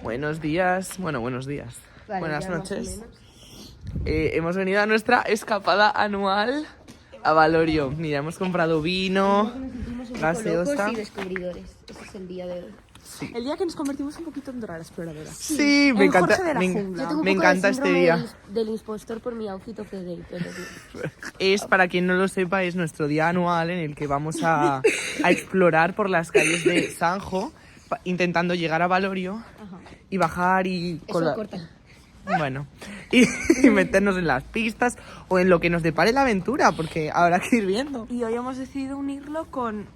Buenos días. Bueno, buenos días. Vale, buenas ya noches. Hemos venido a nuestra escapada anual a Valorio. Mira, hemos comprado vino, gaseosa. Y descubridores. Ese es el día de hoy. Sí, El día que nos convertimos un poquito en Dora la exploradora. sí, me En encanta. Jorge de la Me, Jungla. Yo tengo un me poco encanta de este síndrome día. del impostor por mi outfit of the day, pero sí. Es, para quien no lo sepa, es nuestro día anual en el que vamos a explorar por las calles de Sanjo, intentando llegar a Valorio y bajar y... Eso corta. Bueno, y meternos en las pistas o en lo que nos depare la aventura, porque habrá que ir viendo. Y hoy hemos decidido unirlo con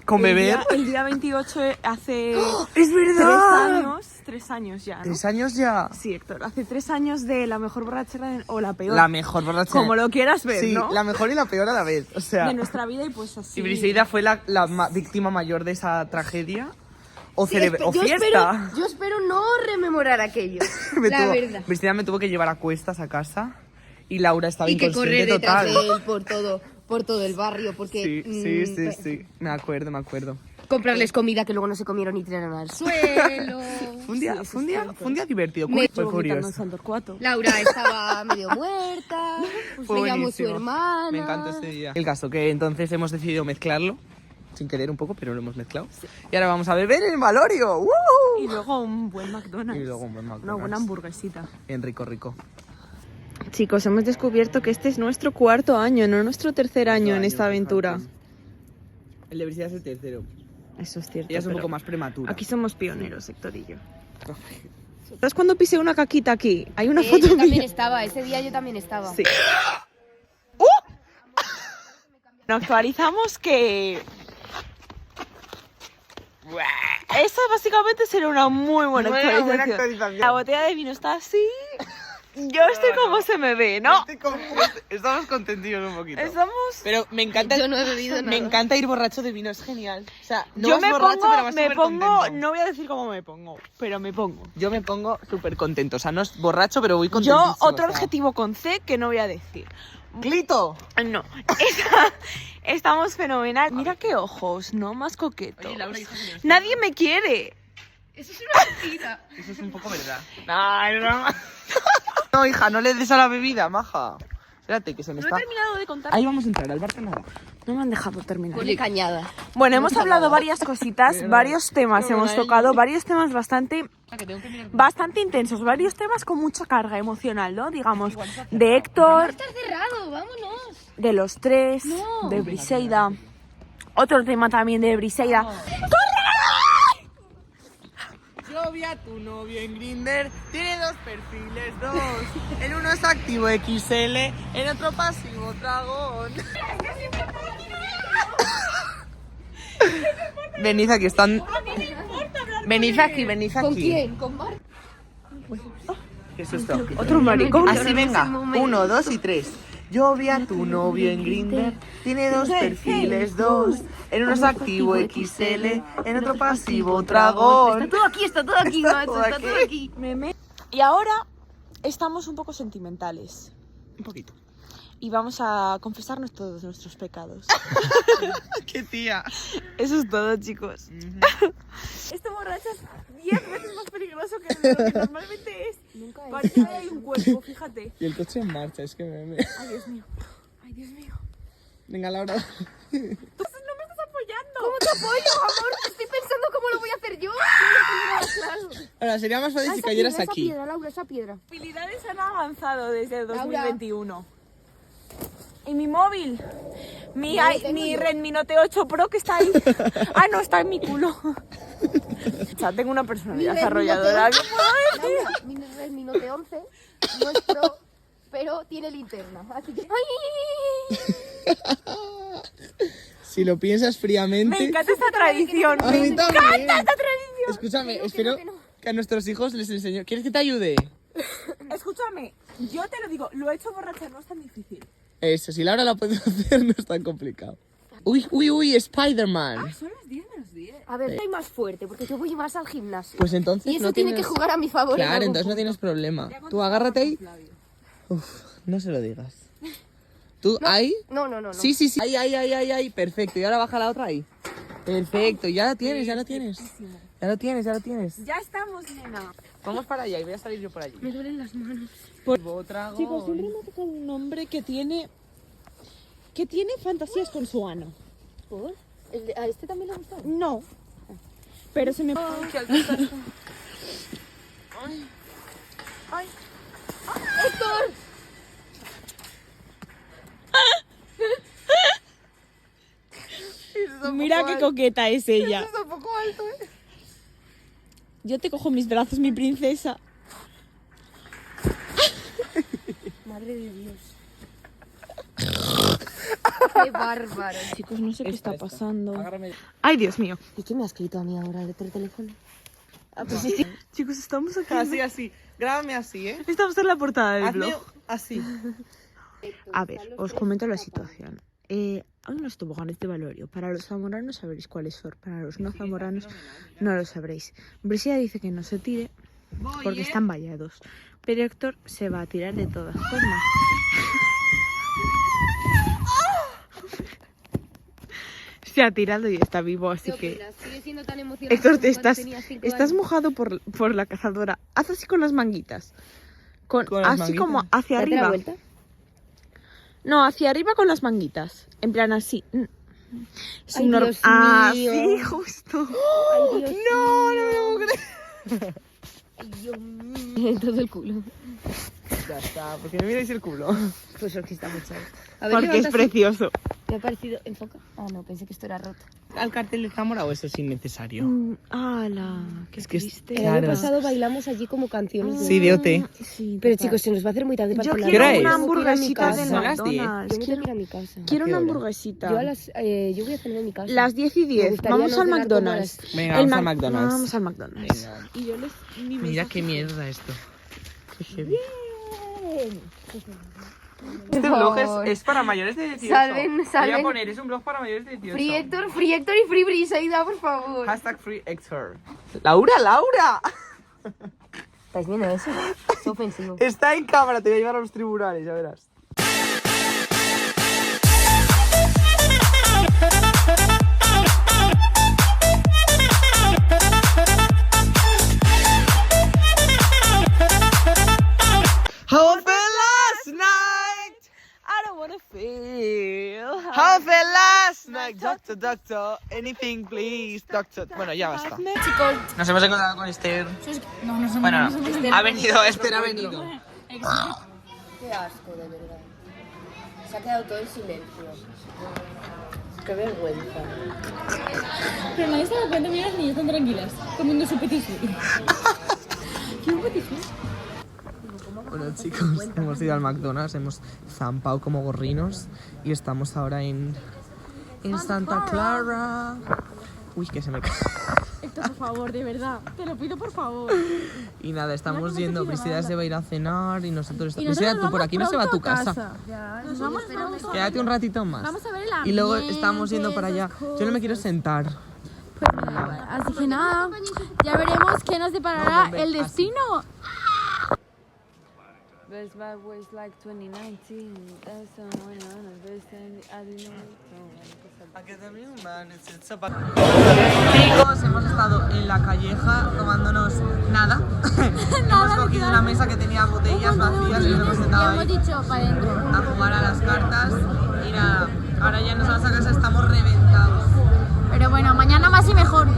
Con beber. el día 28 hace ¡Es verdad! 3 años ya, ¿no? 3 años ya. Sí, Héctor, hace 3 años de la mejor borrachera o la peor. La mejor borrachera. Como lo quieras ver, Sí, ¿no? la mejor y la peor a la vez. O sea, De nuestra vida y pues así. si Briseida fue la víctima mayor de esa tragedia, o, Sí, o yo fiesta. yo espero no rememorar aquello. La verdad. Briseida me tuvo que llevar a cuestas a casa y Laura estaba Y que inconsciente correr detrás total. de él por todo el barrio, porque... Sí. Me acuerdo. Comprarles comida que luego no se comieron y tiraron al suelo. Fue un día divertido. Me Fue Vomitando en curioso. San Torcuato. Laura estaba medio muerta. Fue Me llamó su buenísimo. hermana. Me encantó este día. El caso que entonces hemos decidido mezclarlo, sin querer un poco, pero lo hemos mezclado. Y ahora vamos a beber en Valorio. ¡Woo! Y luego un buen McDonald's. Y luego un buen McDonald's. Una buena hamburguesita. Bien rico. Chicos, hemos descubierto que este es nuestro 4.º año, no nuestro 3.er año en esta aventura. El de Briseida es el tercero. Eso es cierto. Ella es un pero poco más prematura. Aquí somos pioneros, Héctor y yo. ¿Sabes cuando pisé una caquita aquí? Hay una foto Yo también mía. estaba, ese día yo también estaba. Sí. Nos actualizamos que... Esa básicamente será una muy buena actualización. La botella de vino está así. Yo estoy como se me ve, ¿no? Estamos contentillos un poquito. Estamos... Pero me encanta. Yo no he bebido nada. Me encanta ir borracho de vino, es genial. O sea, no yo vas me borracho, pongo, pero vas me súper pongo, contento. no voy a decir cómo me pongo, pero me pongo. Yo me pongo súper contento. O sea, no es borracho, pero voy contento. Yo, otro adjetivo con C que no voy a decir. ¡Clito! No, estamos fenomenal. Mira qué ojos, ¿no? Más coquetos. Oye, Laura, hija, que no Nadie me quiere. Eso es una mentira. Eso es un poco verdad. No. No, hija, no le des a la bebida, maja. Espérate, que se me No he está... terminado de contar. Ahí vamos a entrar, al bar nada. No me han dejado terminar. Ponle cañada. Bueno, hemos hablado varias cositas, varios temas hemos tocado, varios temas bastante intensos, varios temas con mucha carga emocional, ¿no? Digamos, de Héctor, Está cerrado, vámonos. de los tres, No. de Briseida. Otro tema también de Briseida. Yo vi a tu novio en Grindr, tiene 2 perfiles, 2. En uno es activo XL, en otro pasivo dragón. Venid aquí, están... Venid aquí. ¿Con quién? ¿Con Marta? ¿Qué es esto? Otro maricón. Así venga, 1, 2 y 3. Yo vi a tu novio en Grindr, tiene 2 perfiles, 2. En uno es activo XL, en otro pasivo dragón. Está todo aquí, macho, está todo aquí. Y ahora estamos un poco sentimentales. Un poquito. Y vamos a confesarnos todos nuestros pecados. ¡Qué tía! Eso es todo, chicos. Este borracho es 10 veces más peligroso que lo que normalmente es. Parece que hay un cuerpo, fíjate. Y el coche en marcha, es que me... Ay, Dios mío. Ay, Dios mío. Venga, Laura. Entonces no me estás apoyando. ¿Cómo te apoyo, amor? Estoy pensando cómo lo voy a hacer yo. Claro. Ahora, sería más fácil si cayeras aquí. Esa piedra, Laura, esa piedra. Las habilidades han avanzado desde Laura. 2021. ¿Y mi móvil? Mi tengo yo. Redmi Note 8 Pro que está ahí. Ah, no, está en mi culo. O sea, tengo una personalidad desarrolladora. ¿Qué puedo decir? Laura, mi Redmi Note 11 no es pro, pero tiene linterna. Así que... ¡Ay! Si lo piensas fríamente... Me encanta esta tradición. A mí Me también. encanta esta tradición. Escúchame, espero que a nuestros hijos les enseño. ¿Quieres que te ayude? Escúchame, yo te lo digo, lo he hecho borracha, no es tan difícil. Eso, si Laura lo puede hacer, no es tan complicado. Uy, Spider-Man. Son las 10 menos 10. A ver, estoy más fuerte, porque yo voy más al gimnasio. Pues entonces Y eso no tiene tienes... que jugar a mi favor. en Claro, algún entonces no punto. tienes problema. Tú agárrate ahí. Uf, no se lo digas. ¿Tú ahí? No. Sí. Ahí. Perfecto. Y ahora baja la otra ahí. Perfecto, ya la tienes. Ya lo tienes, ya lo tienes. Ya estamos, nena. Vamos para allá y voy a salir yo por allí. Me duelen las manos. Otra Chicos, siempre me ha tocado un hombre que tiene fantasías con su ano. ¿Por? ¿A este también le gusta? No. Pero se me... ¡Héctor! Mira qué coqueta es ella. Está un poco alto, Yo te cojo mis brazos, mi princesa. Madre de Dios. Qué bárbaro. Chicos, no sé qué está pasando. Agárrame. Ay, Dios mío. ¿Y qué me ha escrito a mí ahora de por teléfono? Ah, pues sí. Chicos, estamos aquí. Así, así. Grábame así, ¿eh? Estamos en la portada del Hazme blog. así. A ver, os comento la situación. Hay unos toboganes de Valorio. Para los zamoranos sabréis cuáles son. Para los no zamoranos no lo sabréis. Brisida dice que no se tire porque están vallados. Pero Héctor se va a tirar de todas formas. Se ha tirado y está vivo, así ¿Qué que... opinas? ¿Sigue siendo tan emocionante Héctor, como te cuando estás tenías 5 estás años? mojado por la cazadora. Haz así con las manguitas. ¿Con las Así manguitas? como hacia ¿Date la arriba. vuelta? No, hacia arriba con las manguitas. En plan así. Es Ay, un Dios Ah, mío. sí, justo. Ay, Dios No, mío. no me lo puedo creer. Ay, Dios mío. Todo el culo. Ya está, porque me miráis el culo. Pues porque está muy chavo. A ver, Porque es levanta así. precioso. Me ha parecido... ¿Enfoca? Ah, no, pensé que esto era roto. ¿Al cartel de Zamora o eso es innecesario? ¡Hala! ¡Qué Es que es- triste! El Claro. año pasado bailamos allí como canciones. Sí, de OT. Sí, Pero total. chicos, se nos va a hacer muy tarde para Yo comer. ¿Qué quiero hora una es? hamburguesita del Son las 10. McDonald's. Yo me tengo que ir a mi casa. Quiero ¿A qué una hora? hamburguesita. Yo voy a cenar en mi casa. Las 10 y Me 10. gustaría Vamos no al cenar como McDonald's. las- Venga, vamos al Mac- McDonald's. Vamos al McDonald's. Venga. Y yo les... mi Mira mensaje- qué mierda esto. Qué heavy. Bien. Este Por blog favor. es para mayores de 18. Salven, Voy salven. a poner, es un blog para mayores de 18. Free Héctor y Free Briseida, por favor. Hashtag Free Héctor. ¡Laura, Laura! ¿Estáis viendo eso? Es ofensivo. Está en cámara, te voy a llevar a los tribunales, ya verás. How I felt last night. I don't wanna feel How I felt last night. Doctor, doctor, anything please, doctor. Bueno, ya basta. Chicos, Nos hemos encontrado con Esther. Bueno, ha venido, Esther ha venido. qué asco, de verdad. Se ha quedado todo en silencio. Qué vergüenza. Pero nadie se da cuenta, mira, las niñas están tranquilas, comiendo su petit suisse. ¿Qué un petit suisse? Bueno, chicos, hemos ido al McDonald's, hemos zampado como gorrinos y estamos ahora en Santa Clara. Uy, que se me cae. Héctor, por favor, de verdad, te lo pido por favor. Y nada, estamos yendo. Priscila se va a ir a cenar y nosotros. Y Priscila, nosotros tú por vamos aquí no se va a tu pronto casa. Nos vamos pronto. Quédate un ratito más. Vamos a ver el Y luego ambiente, estamos yendo para allá. Yo no me quiero sentar. Pues me da igual. Así que nada, ya veremos qué nos deparará No, ven, el así. destino. Best bad ways like 2019. That's someone on a best and I didn't Chicos, hemos estado en la calleja tomándonos nada. Hemos cogido una mesa que tenía botellas vacías y nos hemos sentado Y ahí hemos dicho para adentro. a jugar a las cartas. Y nada, ahora ya nos vamos a casa, estamos reventados. Pero bueno, mañana más y mejor.